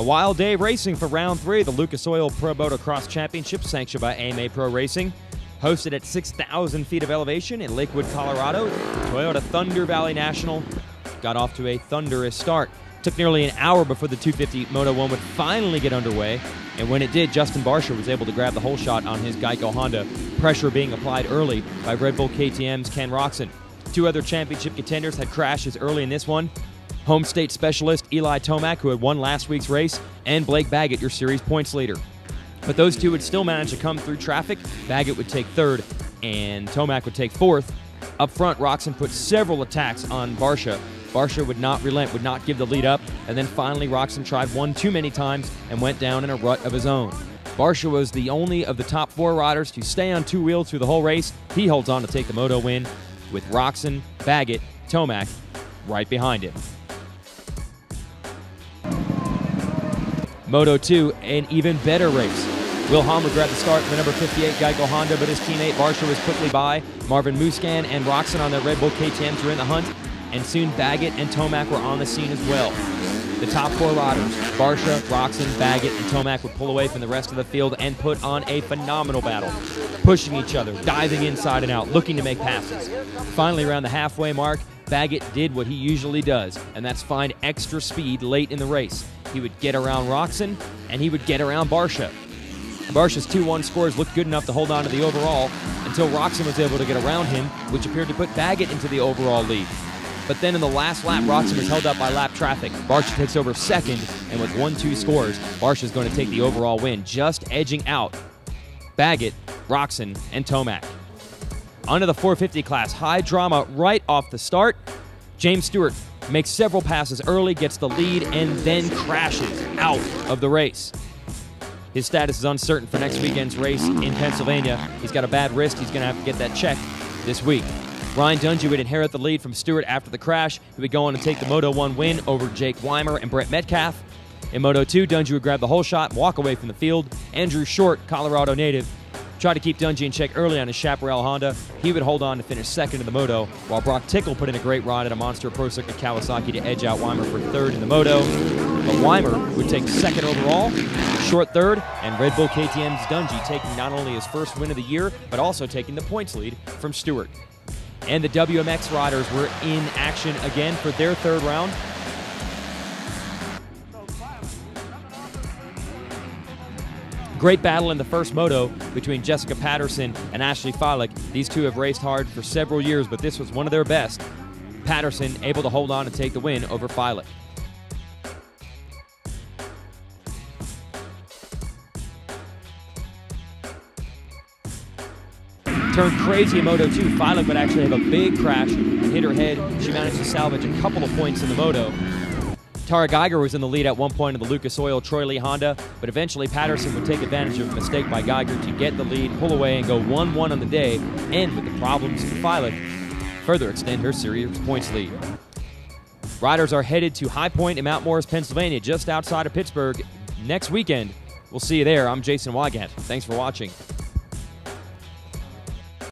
A wild day of racing for round 3 of the Lucas Oil Pro Motocross Championship, sanctioned by AMA Pro Racing. Hosted at 6,000 feet of elevation in Lakewood, Colorado, Toyota Thunder Valley National got off to a thunderous start. Took nearly an hour before the 250 Moto 1 would finally get underway, and when it did, Justin Barcia was able to grab the whole shot on his Geico Honda, pressure being applied early by Red Bull KTM's Ken Roczen. 2 other championship contenders had crashes early in this one. Home state specialist Eli Tomac, who had won last week's race, and Blake Baggett, your series points leader. But those two would still manage to come through traffic. Baggett would take 3rd, and Tomac would take 4th. Up front, Roczen put several attacks on Barcia. Barcia would not relent, would not give the lead up, and then finally Roczen tried one too many times and went down in a rut of his own. Barcia was the only of the top 4 riders to stay on 2 wheels through the whole race. He holds on to take the Moto win, with Roczen, Baggett, Tomac right behind him. Moto 2, an even better race. Will Hammer grabbed the start for the number 58 Geico Honda, but his teammate Barcia was quickly by. Marvin Muscan and Roczen on their Red Bull KTMs were in the hunt, and soon Baggett and Tomac were on the scene as well. The top 4 riders, Barcia, Roczen, Baggett, and Tomac would pull away from the rest of the field and put on a phenomenal battle, pushing each other, diving inside and out, looking to make passes. Finally, around the halfway mark, Baggett did what he usually does, and that's find extra speed late in the race. He would get around Roczen, and he would get around Barcia. Barcia's 2-1 scores looked good enough to hold on to the overall until Roczen was able to get around him, which appeared to put Baggett into the overall lead. But then in the last lap, Roczen was held up by lap traffic. Barcia takes over 2nd, and with 1-2 scores, Barcia is going to take the overall win, just edging out Baggett, Roczen, and Tomac. Onto the 450 class, high drama right off the start. James Stewart makes several passes early, gets the lead, and then crashes out of the race. His status is uncertain for next weekend's race in Pennsylvania. He's got a bad wrist. He's going to have to get that checked this week. Ryan Dungey would inherit the lead from Stewart after the crash. He would go on to take the Moto 1 win over Jake Weimer and Brett Metcalf. In Moto 2, Dungey would grab the whole shot and walk away from the field. Andrew Short, Colorado native, tried to keep Dungey in check early on his Chaparral Honda. He would hold on to finish 2nd in the Moto, while Brock Tickle put in a great ride at a monster Pro Circuit Kawasaki to edge out Weimer for 3rd in the Moto. But Weimer would take 2nd overall, Short 3rd, and Red Bull KTM's Dungey taking not only his first win of the year, but also taking the points lead from Stewart. And the WMX riders were in action again for their 3rd round. Great battle in the first Moto between Jessica Patterson and Ashley Filick. These two have raced hard for several years, but this was one of their best. Patterson able to hold on and take the win over Filick. Turned crazy in Moto 2. Filick would actually have a big crash and hit her head. She managed to salvage a couple of points in the Moto. Tara Geiger was in the lead at one point in the Lucas Oil Troy Lee Honda, but eventually Patterson would take advantage of a mistake by Geiger to get the lead, pull away, and go 1-1 on the day, and with the problems for Filick, further extend her series points lead. Riders are headed to High Point in Mount Morris, Pennsylvania, just outside of Pittsburgh next weekend. We'll see you there. I'm Jason Wygant. Thanks for watching.